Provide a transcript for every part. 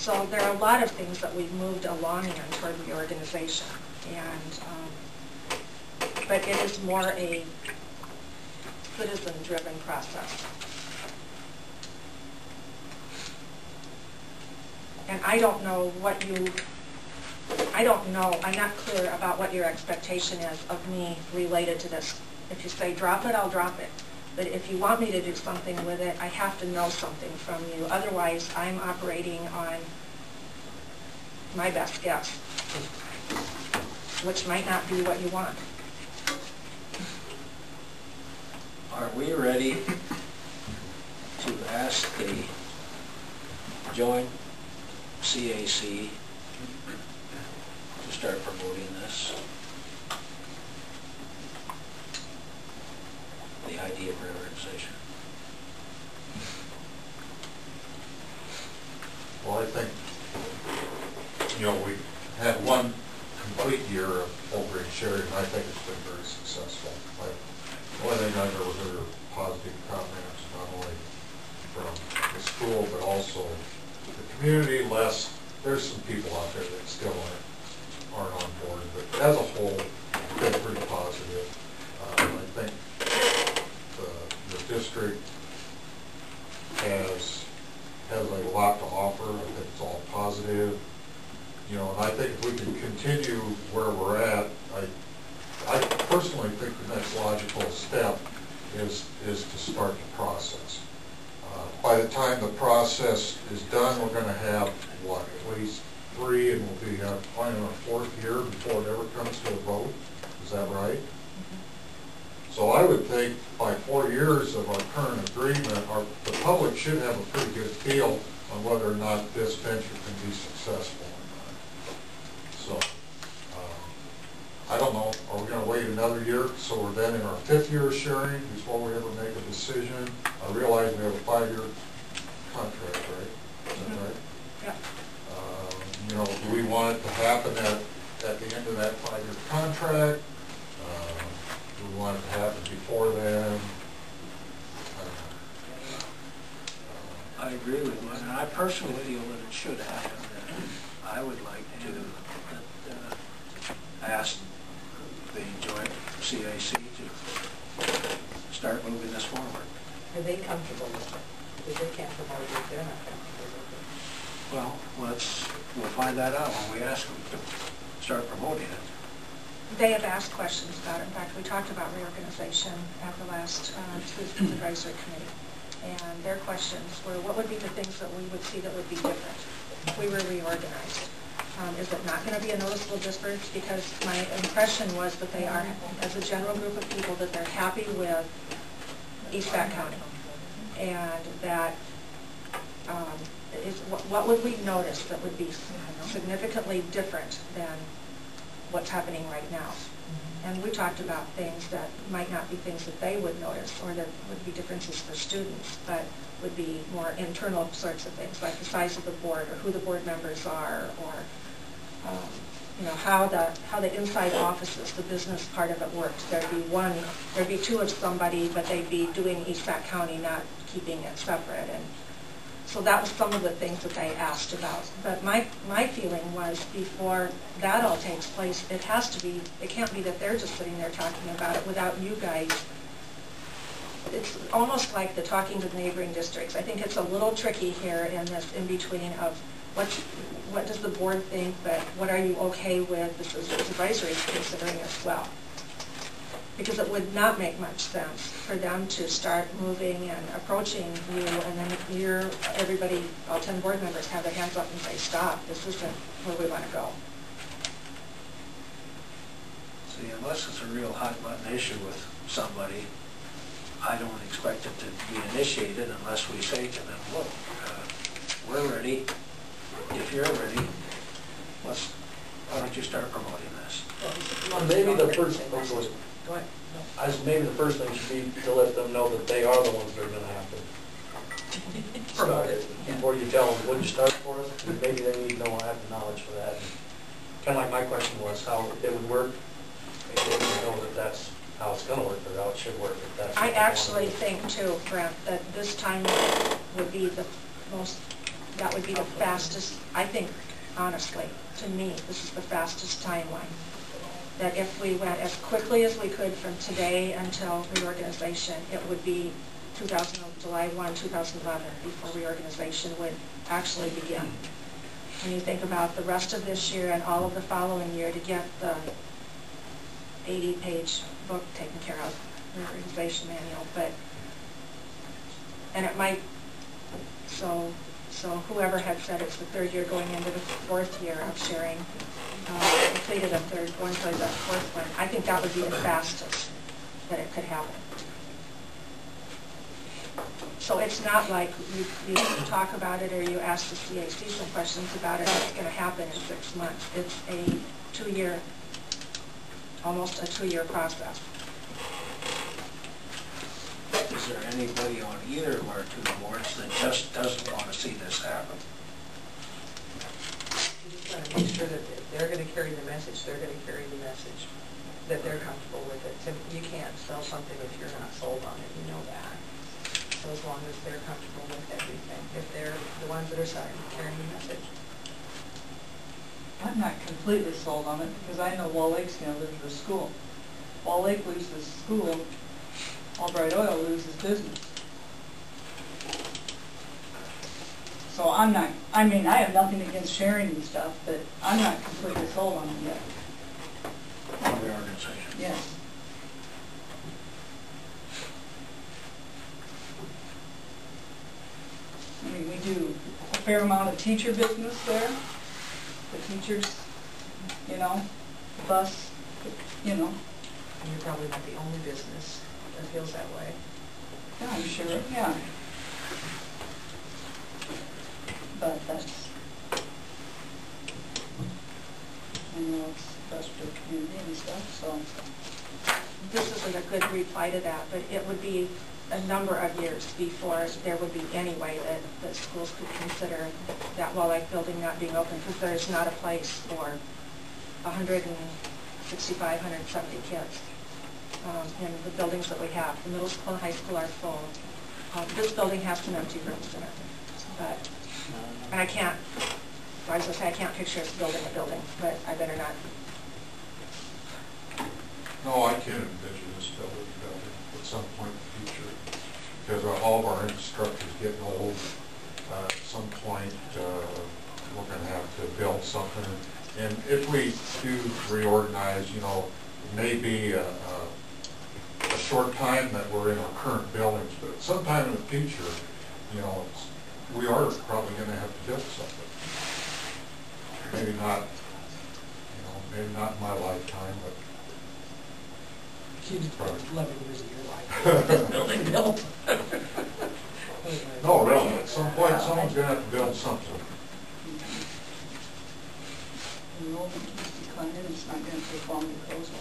So there are a lot of things that we've moved along in toward reorganization, but it is more a citizen-driven process. And I don't know what I'm not clear about what your expectation is of me related to this. If you say drop it, I'll drop it. But if you want me to do something with it, I have to know something from you. Otherwise, I'm operating on my best guess, which might not be what you want. Are we ready to ask the joint CAC to start promoting this? The idea of reorganization. Well, I think, we had one complete year of full-grade sharing, and I think it's been very successful. The only thing I've ever heard are positive comments, not only from the school, but also the community. There's some people out there that still aren't on board, but as a whole, it's been pretty positive. I think the district has a lot to offer. I think it's all positive. And I think if we can continue where we're at, I personally think the next logical step is to start the process. By the time the process is done, we're going to have, at least 3, and we'll be probably in our 4th year before it ever comes to a vote. Is that right? So I would think by 4 years of our current agreement, the public should have a pretty good feel on whether or not this venture can be successful or not. So I don't know. Are we going to wait another year so we're then in our 5th year of sharing before we ever make a decision? I realize we have a 5-year contract, right? Is that right? Yeah. Do we want it to happen at the end of that 5-year contract? Do we want it to happen before then? I agree with you, and I personally feel that it should happen. I would like to ask the joint CAC to start moving this forward. Are they comfortable with it? Because they can't promote it if they're not comfortable with it. Well, we'll find that out when we ask them to start promoting it. They have asked questions about it. In fact, we talked about reorganization at the last Citizens Advisory Committee. And their questions were, what would be the things that we would see that would be different if we were reorganized? Is it not going to be a noticeable difference? Because my impression was that they are, as a general group of people, that they're happy with East Baton County. And that what would we notice that would be significantly different than what's happening right now? And we talked about things that might not be things that they would notice, or that would be differences for students, but would be more internal sorts of things, like the size of the board, or who the board members are, or how the inside offices, the business part of it works. There'd be 2 of somebody, but they'd be doing East Baton County, not keeping it separate. And so that was some of the things that they asked about. But my feeling was, before that all takes place, it can't be that they're just sitting there talking about it without you guys. It's almost like the talking to the neighboring districts. I think it's a little tricky here in this in-between of what does the board think, but what are you okay with this is advisory considering as well. Because it would not make much sense for them to start moving and approaching you, and then everybody, all 10 board members, have their hands up and say, stop, this isn't where we want to go. See, unless it's a real hot-button issue with somebody, I don't expect it to be initiated unless we say to them, look, we're ready. If you're ready, why don't you start promoting this? Maybe the first thing, Go ahead. maybe the first thing should be to let them know that they are the ones that are going to have to start it. Before you tell them, would you start for us? Maybe they need to have the knowledge for that. Kind of like my question was, how it would work. Maybe they need to know that that's how it's going to work, or how it should work. If that's I actually think, too, Brent, that this time would be the most that would be the fastest, I think, honestly, to me, this is the fastest timeline. That if we went as quickly as we could from today until reorganization, it would be July 1, 2011, before reorganization would actually begin. When you think about the rest of this year and all of the following year to get the 80-page book taken care of, reorganization manual, and it might, so whoever had said it's the third year going into the fourth year of sharing, completed a third, going towards that fourth one, I think that would be the fastest that it could happen. So it's not like you talk about it or you ask the CAC some questions about it, it's going to happen in 6 months. It's a 2-year, almost a 2-year process. Is there anybody on either of our 2 boards that just doesn't want to see this happen? You just want to make sure that if they're going to carry the message, they're going to carry the message, that they're comfortable with it. You can't sell something if you're not sold on it, you know that. So as long as they're comfortable with everything, if they're the ones that are selling, carrying the message. I'm not completely sold on it because I know Wall Lake's going to lose the school. Wall Lake loses school, Albright Oil loses business. So I'm not, I mean, I have nothing against sharing and stuff, but I'm not completely sold on it yet. On the organization? Yes. I mean, we do a fair amount of teacher business there. The teachers, you know, the bus, you know. And you're probably not the only business that feels that way. Yeah, I'm sure, yeah. But that's, I know it's best for the community and stuff, so. This isn't a good reply to that, but it would be a number of years before there would be any way that schools could consider that Wall Lake building not being open, because there's not a place for 165, 170 kids in the buildings that we have. The middle school and high school are full. This building has some empty rooms in it, but, and I can't, I was going to say I can't picture us building a building, but I better not. No, I can't envision this building at some point in the future, because all of our infrastructure is getting old. At some point, we're going to have to build something. And if we do reorganize, you know, it may be a short time that we're in our current buildings, but sometime in the future, you know, we are probably going to have to build something. Maybe not, you know, maybe not in my lifetime, but She's probably 11 years of your life. Building built. no, really, at some point, someone's going to have to build something. Enrollment is declining, it's not going to take long to close it.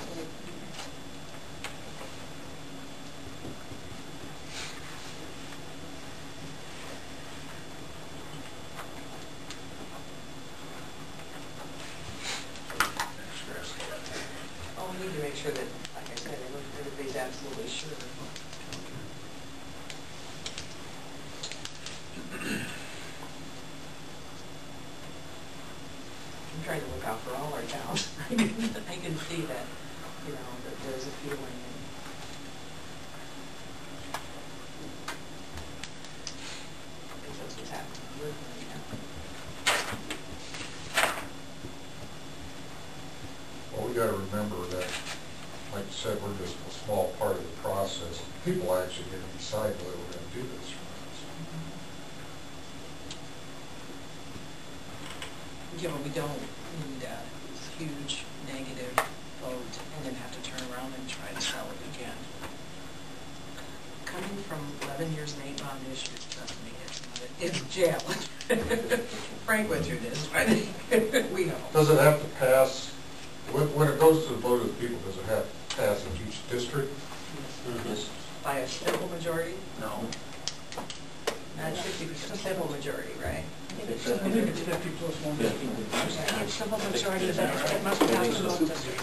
Oh, we need to make sure that, like I said, everybody's absolutely sure. I'm trying to look out for all our towns. I can see that, you know, that there's a feeling. Because that's what's happening with me now. Well, we got to remember that, like you said, we're just a small part of the process. People actually get to decide whether we're going to do this or not. Yeah, but we don't need a huge negative vote and then have to turn around and try to sell it again. Coming from 11 years in 8 bond issues, trust me, it's jail. Frank went through this, right? We know. Does it have to pass, when it goes to the vote of the people, does it have to pass in each district? Yes. By a simple majority? No. Not 50%, simple majority, right? It's 50 plus 1. simple majority, but it must pass in both districts.